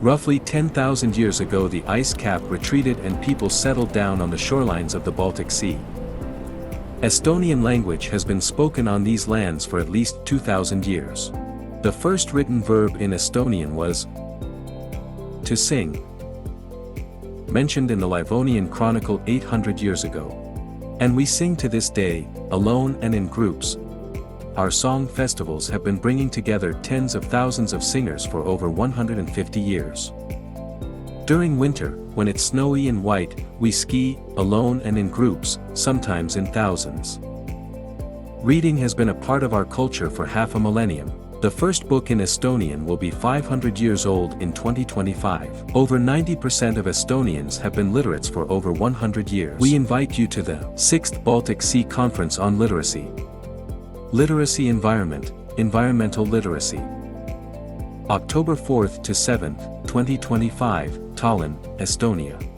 Roughly 10,000 years ago the ice cap retreated and people settled down on the shorelines of the Baltic Sea. Estonian language has been spoken on these lands for at least 2,000 years. The first written verb in Estonian was to sing, mentioned in the Livonian Chronicle 800 years ago. And we sing to this day, alone and in groups. Our song festivals have been bringing together tens of thousands of singers for over 150 years. During winter, when it's snowy and white, we ski, alone and in groups, sometimes in thousands. Reading has been a part of our culture for half a millennium. The first book in Estonian will be 500 years old in 2025. Over 90% of Estonians have been literates for over 100 years. We invite you to the 6th Baltic Sea Conference on Literacy. Literacy Environment, Environmental Literacy. October 4th to 7th, 2025, Tallinn, Estonia.